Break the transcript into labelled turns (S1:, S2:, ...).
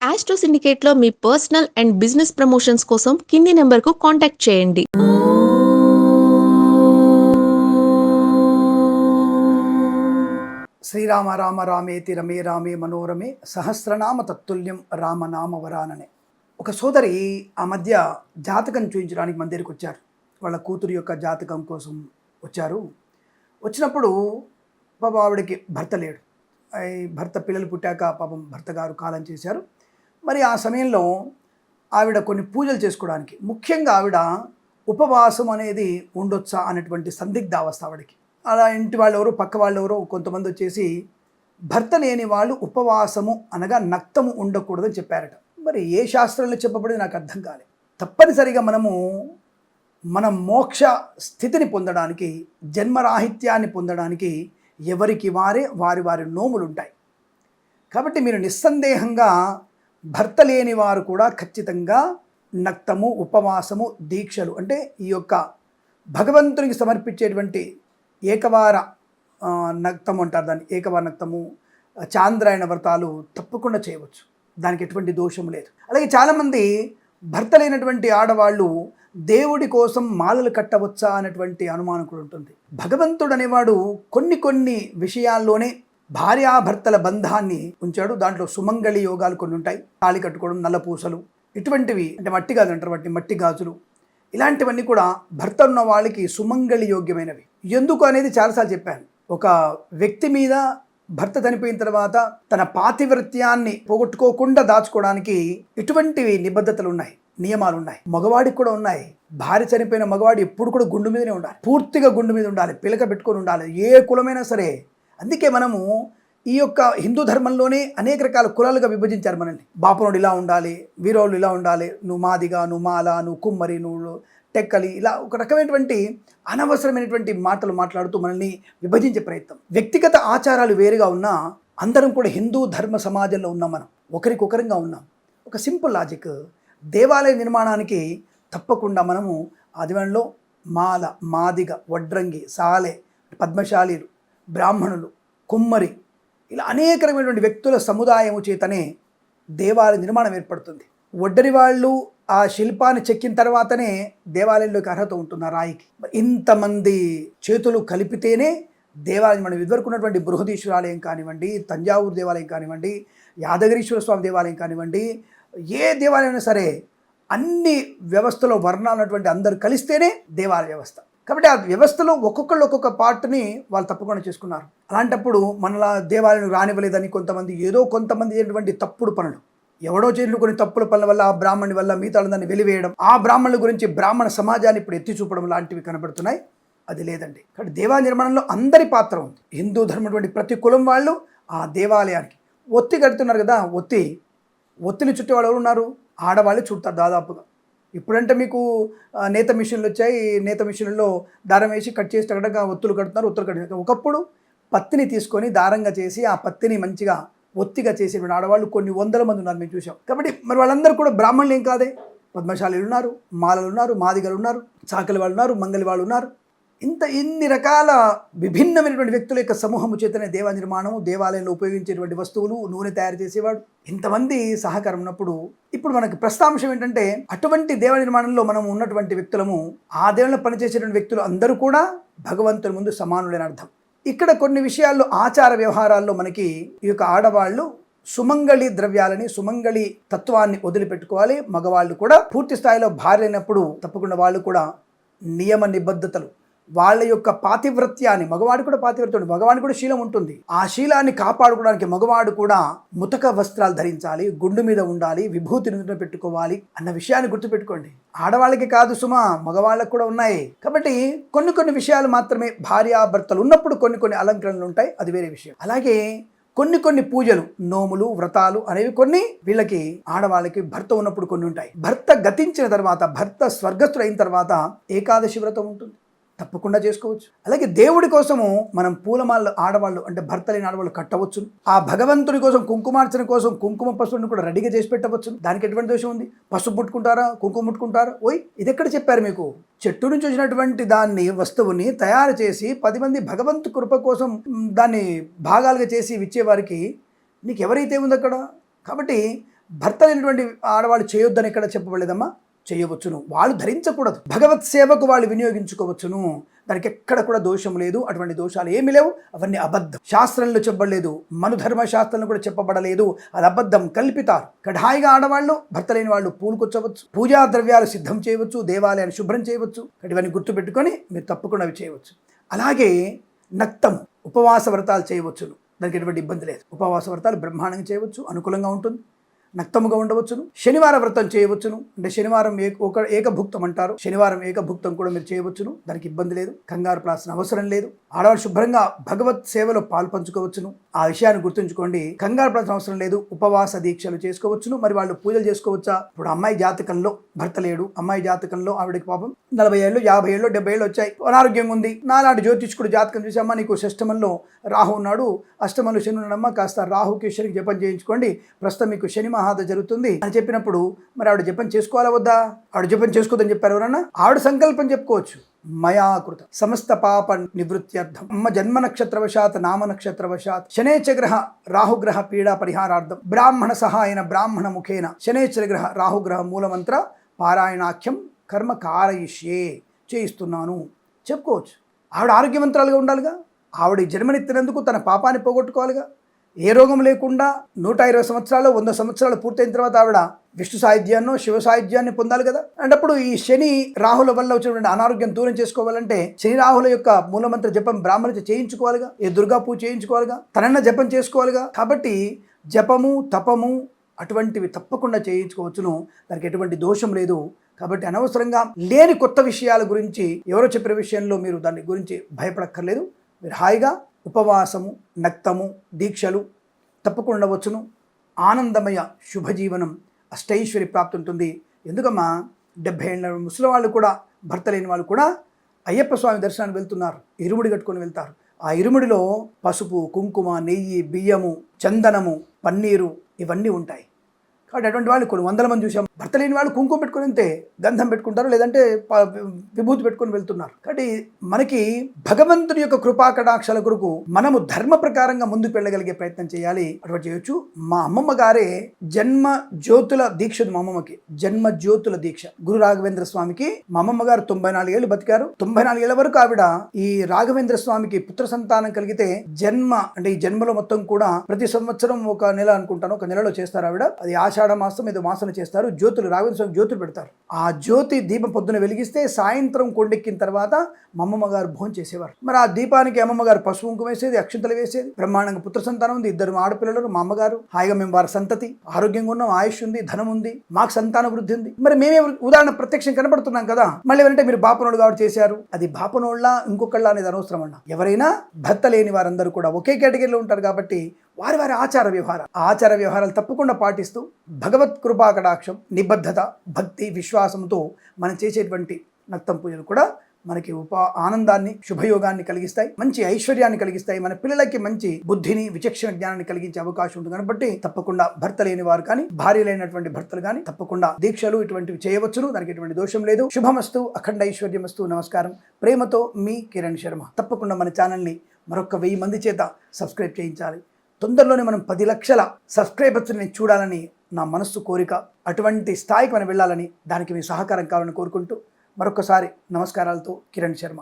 S1: Astro సిండికేట్లో మీ personal and business promotions కోసం కింది నెంబర్కు కాంటాక్ట్ చేయండి.
S2: శ్రీరామ రామ రామేతి రమే రామే మనోరమే సహస్రనామ తత్తుల్యం రామనామ వరాననే. ఒక సోదరి ఆ మధ్య జాతకం చూపించడానికి మన దగ్గరికి వచ్చారు. వాళ్ళ కూతురు యొక్క జాతకం కోసం వచ్చారు. వచ్చినప్పుడు పాపం ఆవిడకి భర్త లేడు. భర్త పిల్లలు పుట్టాక పాపం భర్త గారు కాలం చేశారు. మరి ఆ సమయంలో ఆవిడ కొన్ని పూజలు చేసుకోవడానికి, ముఖ్యంగా ఆవిడ ఉపవాసం అనేది ఉండొచ్చా అనేటువంటి సందిగ్ధావస్థ ఆవిడకి. అలా ఇంటి వాళ్ళెవరో పక్క వాళ్ళెవరో కొంతమంది వచ్చేసి భర్త లేని వాళ్ళు ఉపవాసము అనగా నక్తము ఉండకూడదని చెప్పారట. మరి ఏ శాస్త్రంలో చెప్పబడింది నాకు అర్థం కాలేదు. తప్పనిసరిగా మన మోక్ష స్థితిని పొందడానికి, జన్మరాహిత్యాన్ని పొందడానికి ఎవరికి వారి వారి నోములు ఉంటాయి. కాబట్టి మీరు నిస్సందేహంగా భర్త లేని వారు కూడా ఖచ్చితంగా నక్తము, ఉపవాసము, దీక్షలు అంటే ఈ యొక్క భగవంతునికి సమర్పించేటువంటి ఏకవార నక్తము అంటారు దాన్ని, ఏకవార నక్తము, చాంద్రాయణ వ్రతాలు తప్పకుండా చేయవచ్చు. దానికి ఎటువంటి దోషం లేదు. అలాగే చాలామంది భర్త లేనటువంటి ఆడవాళ్ళు దేవుడి కోసం మాలలు కట్టవచ్చా అనేటువంటి అనుమానం కూడా ఉంటుంది. భగవంతుడు అనేవాడు కొన్ని విషయాల్లోనే భార్యాభర్తల బంధాన్ని ఉంచాడు. దాంట్లో సుమంగళి యోగాలు కొన్ని ఉంటాయి. తాళి కట్టుకోవడం, నల్లపూసలు, ఇటువంటివి అంటే మట్టి గాజులు అంటారు వాటిని, మట్టి గాజులు, ఇలాంటివన్నీ కూడా భర్త ఉన్న వాళ్ళకి సుమంగళి యోగ్యమైనవి. ఎందుకు అనేది చాలాసార్లు చెప్పాను. ఒక వ్యక్తి మీద భర్త చనిపోయిన తర్వాత తన పాతివ్రత్యాన్ని పోగొట్టుకోకుండా దాచుకోవడానికి ఇటువంటివి నిబద్ధతలు ఉన్నాయి, నియమాలు ఉన్నాయి. మగవాడికి కూడా ఉన్నాయి. భార్య చనిపోయిన మగవాడు ఎప్పుడు కూడా గుండు మీదనే ఉండాలి, పూర్తిగా గుండు మీద ఉండాలి, పిలక పెట్టుకొని ఉండాలి, ఏ కులమైనా సరే. అందుకే మనము ఈ యొక్క హిందూ ధర్మంలోనే అనేక రకాల కులాలుగా విభజించారు మనల్ని. బాపనోడు ఇలా ఉండాలి, వీరోళ్ళు ఇలా ఉండాలి, నువ్వు మాదిగా, నువ్వు మాల, నువ్వు కుమ్మరి, నువ్వు టెక్కలి, ఇలా ఒక రకమైనటువంటి అనవసరమైనటువంటి మాటలు మాట్లాడుతూ మనల్ని విభజించే ప్రయత్నం. వ్యక్తిగత ఆచారాలు వేరుగా ఉన్నా అందరం కూడా హిందూ ధర్మ సమాజంలో ఉన్నాం. మనం ఒకరికొకరంగా ఉన్నాం. ఒక సింపుల్ లాజిక్, దేవాలయ నిర్మాణానికి తప్పకుండా మనము ఆదివారంలో మాల, మాదిగ, వడ్రంగి, సాలె, పద్మశాలీలు, బ్రాహ్మణులు, కుమ్మరి, ఇలా అనేక రకమైనటువంటి వ్యక్తుల సముదాయము చేతనే దేవాలయ నిర్మాణం ఏర్పడుతుంది. ఒడ్డరి వాళ్ళు ఆ శిల్పాన్ని చెక్కిన తర్వాతనే దేవాలయంలోకి అర్హత ఉంటుంది ఆ రాయికి. ఇంతమంది చేతులు కలిపితేనే దేవాలయం, మనం ఇదివరకున్నటువంటి బృహదీశ్వరాలయం కానివ్వండి, తంజావూరు దేవాలయం కానివ్వండి, యాదగిరీశ్వర స్వామి దేవాలయం కానివ్వండి, ఏ దేవాలయం అయినా సరే అన్ని వ్యవస్థలో వర్ణాలు ఉన్నటువంటి అందరూ కలిస్తేనే దేవాలయ వ్యవస్థ. కాబట్టి ఆ వ్యవస్థలో ఒక్కొక్కళ్ళు ఒక్కొక్క పార్ట్ని వాళ్ళు తప్పకుండా చేసుకున్నారు. అలాంటప్పుడు మనలా దేవాలయం రానివ్వలేదని కొంతమంది చేసినటువంటి తప్పుడు పనులు, ఎవడో చేసిన కొన్ని తప్పుల పనుల వల్ల ఆ బ్రాహ్మణి వల్ల మిగతా దాన్ని వెలివేయడం, ఆ బ్రాహ్మణుల గురించి బ్రాహ్మణ సమాజాన్ని ఇప్పుడు ఎత్తి చూపడం లాంటివి కనబడుతున్నాయి. అది లేదండి. కాబట్టి దేవాలయ నిర్మాణంలో అందరి పాత్ర ఉంది. హిందూ ధర్మటువంటి ప్రతి కులం వాళ్ళు ఆ దేవాలయానికి ఒత్తి కడుతున్నారు కదా. ఒత్తిని చుట్టే వాళ్ళు ఎవరు ఉన్నారు? ఆడవాళ్ళే చుడతారు దాదాపుగా. ఇప్పుడంటే మీకు నేత మిషన్లు వచ్చాయి. నేత మిషన్లలో దారం వేసి కట్ చేసి తగ్గగా ఒత్తులు కడుతున్నారు. ఒకప్పుడు పత్తిని తీసుకొని దారంగా చేసి ఆ పత్తిని మంచిగా ఒత్తిగా చేసేటువంటి ఆడవాళ్ళు కొన్ని వందల మంది ఉన్నారు, మేము చూసాం. కాబట్టి మరి వాళ్ళందరూ కూడా బ్రాహ్మణులు ఏం కాదే. పద్మశాలీలు ఉన్నారు, మాలలు ఉన్నారు, మాదిగలు ఉన్నారు, చాకలి వాళ్ళు ఉన్నారు, మంగలి వాళ్ళు ఉన్నారు. ఇన్ని రకాల విభిన్నమైనటువంటి వ్యక్తుల యొక్క సమూహము చేతనే దేవ నిర్మాణము, దేవాలయంలో ఉపయోగించేటువంటి వస్తువులు, నూనె తయారు చేసేవాడు, ఇంతమంది సహకారం ఉన్నప్పుడు ఇప్పుడు మనకి ప్రస్తాంశం ఏంటంటే అటువంటి దేవ నిర్మాణంలో మనం ఉన్నటువంటి వ్యక్తులము, ఆ దేవుళ్ళలో పనిచేసేటువంటి వ్యక్తులు అందరూ కూడా భగవంతుని ముందు సమానులైన అర్థం. ఇక్కడ కొన్ని విషయాల్లో ఆచార వ్యవహారాల్లో మనకి ఈ యొక్క ఆడవాళ్ళు సుమంగళి ద్రవ్యాలని, సుమంగళి తత్వాన్ని వదిలిపెట్టుకోవాలి. మగవాళ్ళు కూడా పూర్తి స్థాయిలో భార్య అయినప్పుడు తప్పకుండా వాళ్ళు కూడా నియమ నిబద్ధతలు, వాళ్ళ యొక్క పాతివ్రత్యాన్ని, మగవాడు కూడా పాతివ్రత్యం, మగవాడికి కూడా శీలం ఉంటుంది. ఆ శీలాన్ని కాపాడుకోవడానికి మగవాడు కూడా ముతక వస్త్రాలు ధరించాలి, గుండు మీద ఉండాలి, విభూతి నుదుట పెట్టుకోవాలి అన్న విషయాన్ని గుర్తుపెట్టుకోండి. ఆడవాళ్ళకి కాదు సుమా, మగవాళ్ళకు కూడా ఉన్నాయి. కాబట్టి కొన్ని విషయాలు మాత్రమే భార్యాభర్తలు ఉన్నప్పుడు కొన్ని అలంకరణలు ఉంటాయి, అది వేరే విషయం. అలాగే కొన్ని పూజలు, నోములు, వ్రతాలు అనేవి కొన్ని వీళ్ళకి ఆడవాళ్ళకి భర్త ఉన్నప్పుడు కొన్ని ఉంటాయి. భర్త గతించిన తర్వాత, భర్త స్వర్గస్థుడు అయిన తర్వాత ఏకాదశి వ్రతం ఉంటుంది, తప్పకుండా చేసుకోవచ్చు. అలాగే దేవుడి కోసము మనం పూలమాలలు ఆడవాళ్ళు అంటే భర్త లేని ఆడవాళ్ళు కట్టవచ్చు. ఆ భగవంతుడి కోసం కుంకుమార్చన కోసం కుంకుమ పసుపుని కూడా రెడీగా చేసి పెట్టవచ్చు. దానికి ఎటువంటి దోషం ఉంది? పసుపు ముట్టుకుంటారా, కుంకుమ ముట్టుకుంటారా? ఇది ఎక్కడ చెప్పారు మీకు? చెట్టు నుంచి వచ్చినటువంటి దాన్ని, వస్తువుని తయారు చేసి 10 మంది భగవంతు కృప కోసం దాన్ని భాగాలుగా చేసి ఇచ్చేవారికి నీకు ఎవరైతే ఉంది అక్కడ. కాబట్టి భర్త లేనటువంటి ఆడవాళ్ళు చేయొద్దని ఎక్కడ చెప్పబడలేదమ్మా? చేయవచ్చును. వాళ్ళు ధరించకూడదు, భగవత్ సేవకు వాళ్ళు వినియోగించుకోవచ్చును. దానికి ఎక్కడ కూడా దోషం లేదు. అటువంటి దోషాలు ఏమీ లేవు. అవన్నీ అబద్ధం. శాస్త్రంలో చెప్పబడలేదు, మనుధర్మ శాస్త్రంలో కూడా చెప్పబడలేదు. అది అబద్ధం, కల్పితారు. కఠాయిగా ఆడవాళ్ళు భర్త లేని వాళ్ళు పూలుకొచ్చవచ్చు, పూజా ద్రవ్యాలు సిద్ధం చేయవచ్చు, దేవాలయాన్ని శుభ్రం చేయవచ్చు. ఇవన్నీ గుర్తుపెట్టుకొని మీరు తప్పకుండా అవి చేయవచ్చు. అలాగే నక్తం, ఉపవాస వ్రతాలు చేయవచ్చును. దానికి ఎటువంటి ఇబ్బంది లేదు. ఉపవాస వ్రతాలు బ్రహ్మాండంగా చేయవచ్చు, అనుకూలంగా ఉంటుంది. నక్తముగా ఉండవచ్చును. శనివార వ్రతం చేయవచ్చును. అంటే శనివారం ఏకభుక్తం అంటారు. శనివారం ఏకభుక్తం కూడా మీరు చేయవచ్చును. దానికి ఇబ్బంది లేదు, కంగారు పడాల్సిన అవసరం లేదు. ఆడవాళ్ళు శుభ్రంగా భగవత్ సేవలో పాలు పంచుకోవచ్చును. ఆ విషయాన్ని గుర్తుంచుకోండి. కంగారు పడాల్సిన అవసరం లేదు. ఉపవాస దీక్షలు చేసుకోవచ్చును. మరి వాళ్ళు పూజలు చేసుకోవచ్చా? ఇప్పుడు అమ్మాయి జాతకంలో భర్త లేడు, అమ్మాయి జాతకంలో ఆవిడకి పాపం 40 ఏళ్ళు 50 ఏళ్ళు 70 ఏళ్ళు వచ్చాయి, అనారోగ్యంగా ఉంది. నాలాంటి జ్యోతిష్కుడు జాతకం చూసి, అమ్మ నీకు షష్టమంలో రాహు ఉన్నాడు, అష్టమంలో శని ఉన్నాడమ్మ, కాస్త రాహుకి శనికి జపం చేయించుకోండి, ప్రస్తుతం మీకు శని మహాద జరుగుతుంది అని చెప్పినప్పుడు మరి ఆవిడ జపం చేసుకోవాలా వద్దా? ఆవిడ జపం చేసుకోదని చెప్పారు ఎవరన్నా? ఆవిడ సంకల్పం చెప్పుకోవచ్చు. మయాకృత సమస్త పాప నివృత్త్యర్థం అమ్మ జన్మ నక్షత్రవశాత్ నామ నక్షత్రవశాత్ శనేచగ్రహ రాహుగ్రహ పీడా పరిహారార్థం బ్రాహ్మణ సహాయన బ్రాహ్మణ ముఖేన శనేచగ్రహ రాహుగ్రహ మూలమంత్ర పారాయణాఖ్యం కర్మ కారయిష్యే చేయిస్తున్నాను చెప్పుకోవచ్చు. ఆవిడ ఆరోగ్యవంతురాలుగా ఉండాలిగా. ఆవిడ జన్మనెత్తినందుకు తన పాపాన్ని పోగొట్టుకోవాలిగా. ఏ రోగం లేకుండా 120 సంవత్సరాలు 100 సంవత్సరాలు పూర్తయిన తర్వాత ఆవిడ విష్ణు సాహిత్యాన్నో శివ సాహిత్యాన్ని పొందాలి కదా. అంటప్పుడు ఈ శని రాహుల వల్ల వచ్చినటువంటి అనారోగ్యం దూరం చేసుకోవాలంటే శని రాహుల యొక్క మూలమంత్ర జపం బ్రాహ్మణులు చేయించుకోవాలిగా. ఏ దుర్గా పూజ చేయించుకోవాలిగా, తనన్న జపం చేసుకోవాలిగా. కాబట్టి జపము తపము అటువంటివి తప్పకుండా చేయించుకోవచ్చును. దానికి ఎటువంటి దోషం లేదు. కాబట్టి అనవసరంగా లేని కొత్త విషయాల గురించి ఎవరో చెప్పిన విషయంలో మీరు దాని గురించి భయపడక్కర్లేదు. మీరు హాయిగా ఉపవాసము, నక్తము, దీక్షలు తప్పకుండా ఉండవచ్చును. ఆనందమయ శుభజీవనం, అష్టైశ్వర్య ప్రాప్తి ఉంటుంది. ఎందుకమ్మా 70 ఏళ్ళ ముసలి వాళ్ళు కూడా, భర్త లేని వాళ్ళు కూడా అయ్యప్ప స్వామి దర్శనానికి వెళ్తున్నారు. ఇరుముడి కట్టుకొని వెళ్తారు. ఆ ఇరుముడిలో పసుపు, కుంకుమ, నెయ్యి, బియ్యము, చందనము, పన్నీరు ఇవన్నీ ఉంటాయి. కాబట్టి అటువంటి వాళ్ళు కొన్ని 100 మంది చూసాం. భర్త లేని వాళ్ళు కుంకుమ పెట్టుకుని వెళ్తే గంధం పెట్టుకుంటారు, లేదంటే విభూతి పెట్టుకుని వెళ్తున్నారు. కాబట్టి మనకి భగవంతుని యొక్క కృపా కటాక్షాల కొరకు మనము ధర్మ ప్రకారంగా ముందుకు వెళ్ళగలిగే ప్రయత్నం చేయాలి. అటువంటి చేయొచ్చు. మా అమ్మమ్మ గారే జన్మ జ్యోతుల దీక్ష. మా అమ్మమ్మకి జన్మ జ్యోతుల దీక్ష. గురు రాఘవేంద్ర స్వామికి మా అమ్మమ్మ గారు 94 ఏళ్ళు బతికారు. 94 ఏళ్ల వరకు ఆవిడ ఈ రాఘవేంద్ర స్వామికి పుత్ర సంతానం కలిగితే జన్మ అంటే ఈ జన్మలో మొత్తం కూడా ప్రతి సంవత్సరం ఒక నెల అనుకుంటాను, ఒక నెలలో చేస్తారు ఆవిడ. అది ఆషాఢ మాసం ఏదో మాసం చేస్తారు. జ్యోతులు రాఘవేంద్ర స్వామి జ్యోతులు పెడతారు. ఆ జ్యోతి దీపం పొద్దున వెలిగిస్తే సాయంత్రం కొండెక్కిన తర్వాత మా అమ్మమ్మ గారు భోజనం చేసేవారు. మరి ఆ దీపానికి అమ్మమ్మ గారు పసుపు కుంకుమ వేసేది, అక్షంతలు వేసేది. బ్రహ్మాండంగా పుత్ర సంతానం ఉంది, 2 ఆడపిల్లలు. మా అమ్మగారు హాయిగా మేము వారి సంతతి ఆరోగ్యంగా ఉన్నాం, ఆయుష్ ఉంది, ధనం ఉంది, మాకు సంతాన వృద్ధి ఉంది. మరి మేమే ఉదాహరణ ప్రత్యక్షం కనబడుతున్నాం కదా. మళ్ళీ ఎవరంటే మీరు బాపనోళ్ళు కాబట్టి చేశారు, అది బాపనోళ్ళ ఇంకొకళ్ళ అనేది అనవసరం అన్న. ఎవరైనా భర్త లేని వారందరూ కూడా ఒకే కేటగిరీలో ఉంటారు. కాబట్టి వారి వారి ఆచార వ్యవహారాలు తప్పకుండా పాటిస్తూ భగవత్ కృపా కటాక్షం, నిబద్ధత, భక్తి, విశ్వాసంతో మనం చేసేటువంటి నక్తం పూజలు కూడా మనకి ఆనందాన్ని, శుభయోగాన్ని కలిగిస్తాయి, మంచి ఐశ్వర్యాన్ని కలిగిస్తాయి. మన పిల్లలకి మంచి బుద్ధిని, విచక్షణ జ్ఞానాన్ని కలిగించే అవకాశం ఉంటుంది. కాబట్టి తప్పకుండా భర్త లేని వారు కానీ, భార్య లేనటువంటి భర్తలు కానీ తప్పకుండా దీక్షలు ఇటువంటివి చేయవచ్చును. దానికి ఎటువంటి దోషం లేదు. శుభమస్తు, అఖండ ఐశ్వర్యమస్తు. నమస్కారం. ప్రేమతో మీ కిరణ్ శర్మ. తప్పకుండా మన ఛానల్ని మరొక 1000 మంది చేత సబ్స్క్రైబ్ చేయించాలి. తొందరలోనే మనం 10 లక్షల సబ్స్క్రైబర్స్ని చూడాలని నా మనస్సు కోరిక. అటువంటి స్థాయికి మనం వెళ్ళాలని, దానికి మీ సహకారం కావాలని కోరుకుంటూ మరొకసారి నమస్కారాలతో కిరణ్ శర్మ.